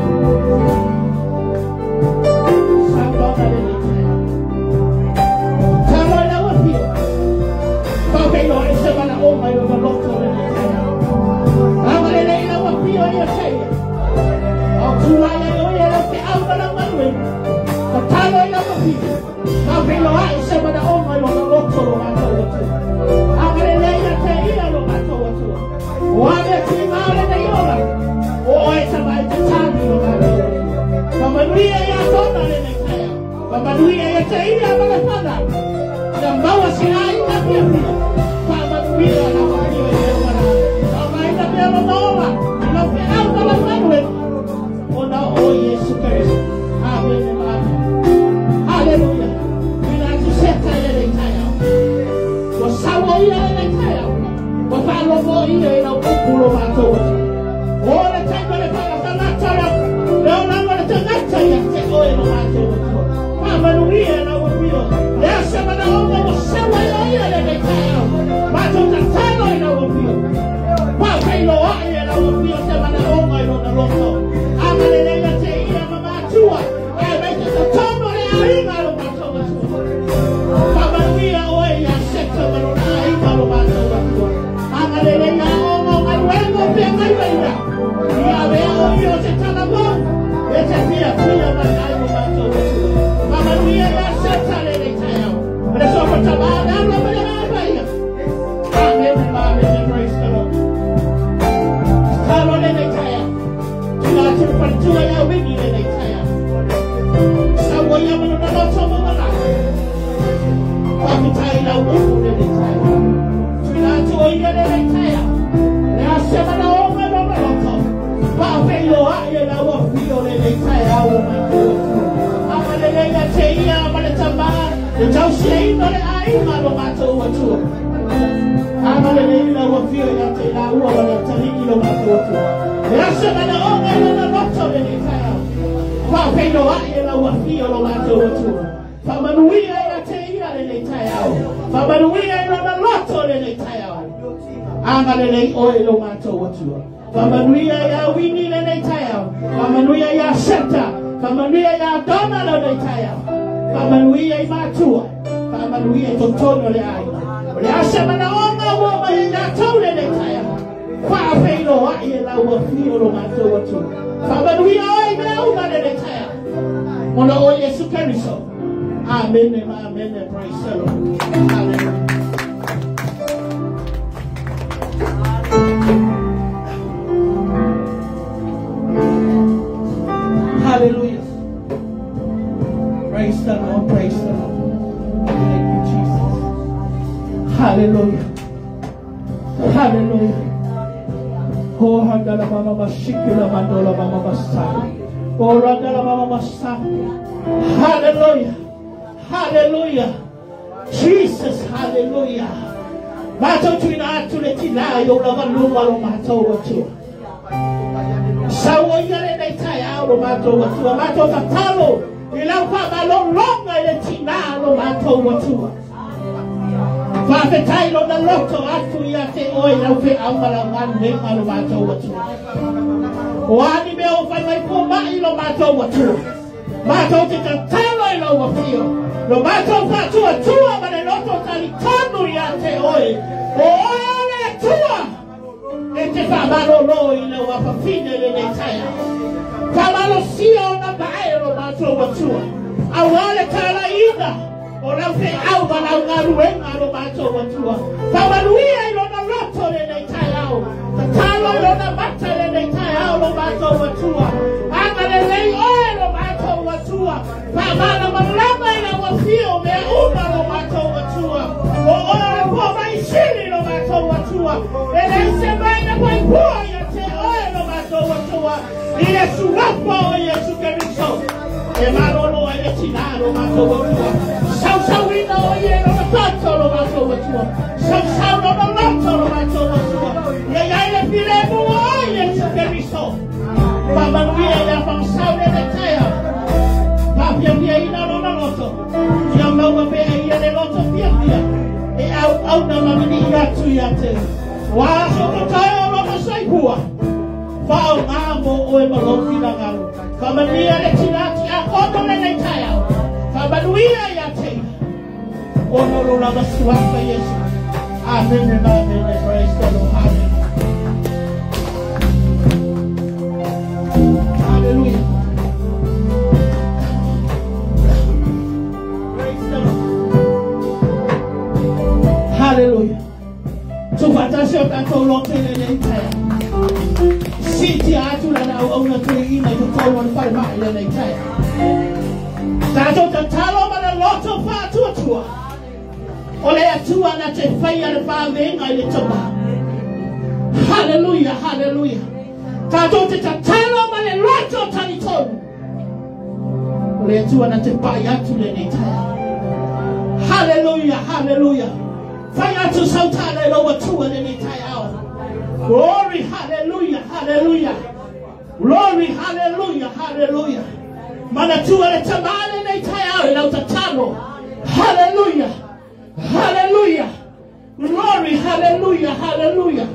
Speaker 6: Amen. Praise the Lord. Hallelujah. Praise the Lord. Praise the Lord. Thank you, Jesus. Hallelujah. Hallelujah. Oh, Randala mama masikula mandola mama masa. Oh randala mama masa. Hallelujah. Hallelujah. Jesus, hallelujah. Mato tuina tuletina yo la valuma lo mato watu. Sawo yale na itaya lo mato watu. Mato tatalo ilaupa balonga ile tina lo mato watu. Fafe tailo na loto atu yate oi laupe ambala ngane lo mato watu. Wani me ofai kuma ilo mato watu. Mato tatalo ilo wafio. Lo mato fatu watu bale loto talikanu yate oi. Ole tua. Ete famalo lo ile wafafine le netaya. Famalo sio na baero mato watu. Awale tala ida. Olafe au bala ngaruenga lo mato watu. Famaluia ilo na loto le netaya. Tatalo ilo na mata le netaya lo mato watu. Angale lei oi lo mato watu. Famala malama ila wafio me uma lo mato watu. Ora kwa maishini lo mato watu. Ele semana kwa kwa yate oi lo mato watu. Ile suwapo Yesu Kristo. Emalolo ele tinaro mato watu. Sau wina oye lo mato lo mato watu. Sau lo mato lo mato watu. Ya ile filemo Yesu Kristo. Baba nuia ya pangsau le taya. Papia pia ina lo na loto. Ya maua pe ia le loto pia. E au na mamini yatu yate. Wa so taya lo masai bua. Fao ngamo o e maloki na ngalo. Kamania le tinati a koto le taya. Kabanuia yate. Ono lo la basuaka Yesu. Amen and amen and praise the Lord. Hallelujah. Hallelujah. So fantastic that all of the entire city atula na una tuina to call one five mile in entire. Tato tatalo mana loto fa tutua. Ole atua na te fire the farming I let toma. Hallelujah, hallelujah. Tato tatalo mana loto taniton. Ole atua na te fire to the entire. Hallelujah, hallelujah. Fire to Sultana over 2 and any time. Glory, hallelujah, hallelujah. Glory, hallelujah, hallelujah. Mana 2 and a taman and a tie out of Tano. Hallelujah, hallelujah. Glory, hallelujah, hallelujah.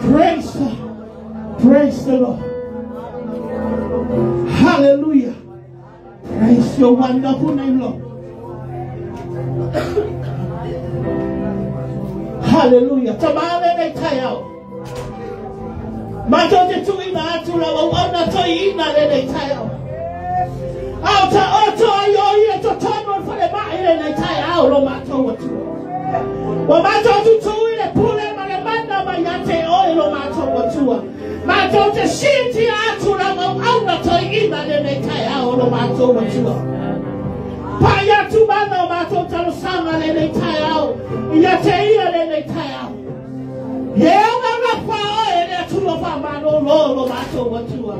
Speaker 6: Praise the Lord. Hallelujah. Praise your wonderful name, Lord. Hallelujah. Tamale ne tayao. Mato te tuina atula wa wana toina ne tayao. Auta oto ayo ye to tono fale maile ne tayao lo mato watu. Wa mato tu tuile pule male manda mayate o lo mato watu. Mato te shinti atula wa wana toina ne tayao lo mato watu. Paya tu bana mato talo sama le tayao. Yate ia le tayao. Yena na pa ele tu lo fa mano lo mato watu.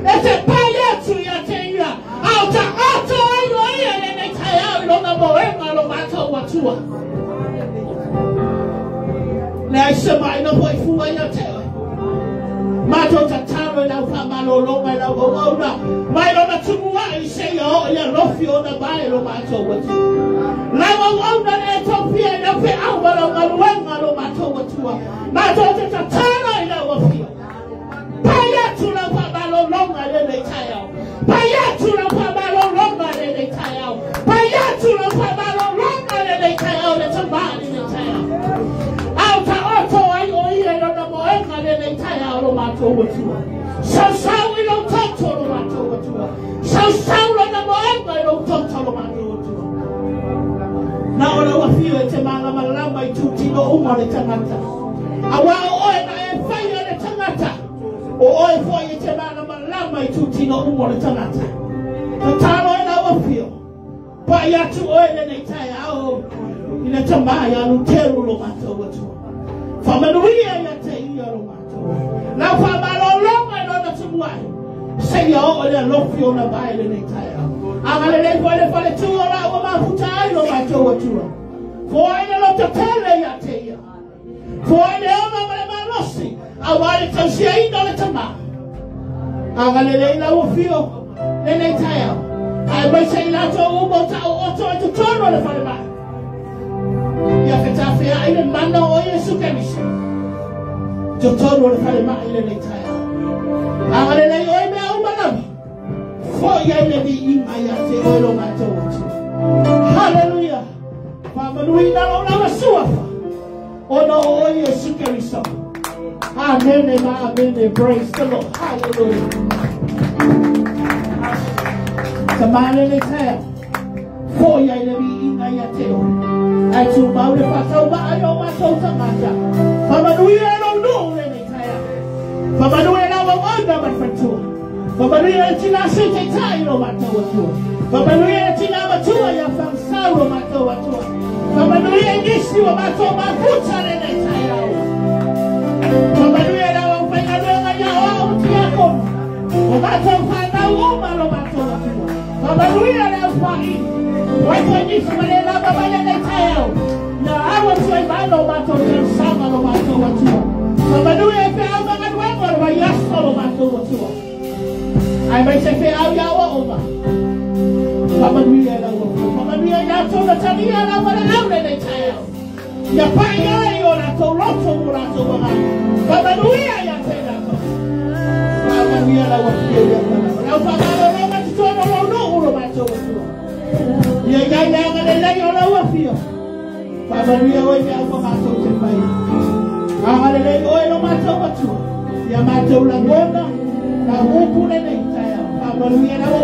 Speaker 6: Ete paya tu yate ia. Auta auto yo ia le tayao lo na boema lo mato watu. Na sema ina foi fuwa yate. Mato tataro na fa mano lo mai la ona. Mai lo na tumua ise yo ya rofio na bai lo mato watu. Lawa ona Ethiopia na pe awala maluenga lo mato watu. Mato tataro ina wafio. Paya tu la fa mano longa le tayao. Paya tu la fa mano longa le tayao. Paya tu la fa mano longa le tayao le tambani le tayao. Auta auto ayo ile lo na moenga le tayao lo mato watu. Sao ilo toto lo mato watu. Sao lo na moenga lo toto lo mato watu. Na ona wafio ete manga malamba itutino umare tangata. Awao oe na e faya le tangata. O oe fo ete manga malamba itutino umare tangata. Tatalo ena wafio. Pa yatu oe le taya ao. Ina tambaya lutero lo mato watu. Famanuia yate iya lo mato. Na famalo wai. Say yo le lofi ona bai le nei tai. Angale le pole pole tu ora o ma futai lo ma to tu. Foi le lo te tele ya te ya. Foi le ona ma losi. Awale te sia ina le tama. Angale le la o fio le nei tai. Ai mai sei la to o mo ta o to tu tono le fale mai. Ya que ta fe ai le mano o Yesu Kristo. Jo tono le fale mai le nei tai. Angale le oi me o manam. For ya le bi ayate o lo mato. Hallelujah. Pamanui na lo na suafa. O no o Yesu Kristo. Amen and amen. Praise the Lord. Hallelujah. Samane le tai. For ya le bi ayate o. Ai tu mau le fatau ba ayo mato tangata. Pamanui na no le tai. Pamanui na wa onda mafatua. Pamanui tina sete tai lo mato tu. Pamanui tina matua ya famsaro mato tu. Pamanui ngisi wa mato mafuta le tai au. Pamanui na wa fanya lenga ya au tiako. O mato fana o malo mato tu. Pamanui na fai. Wacha ngisi wale la baba ya tai au. Na awa tuai malo mato sama lo mato tu. Pamanui pe au ngwa wa yaso lo mato tu. Ai mai se fe au ya o ba. Pamanui la o. Pamanui na to na tania la wala au le tai. Ya pa ya yo la to loto mura to ba. Pamanui ya te na to. Pamanui la o ke ya na. Na pa ma lo ma to no ma to. Ya na yo la o fio. Pamanui o ya ko ma to te pai. Angale le o lo ma to. Ya ma to la gona. Na upu le nei tai. Pamanui na o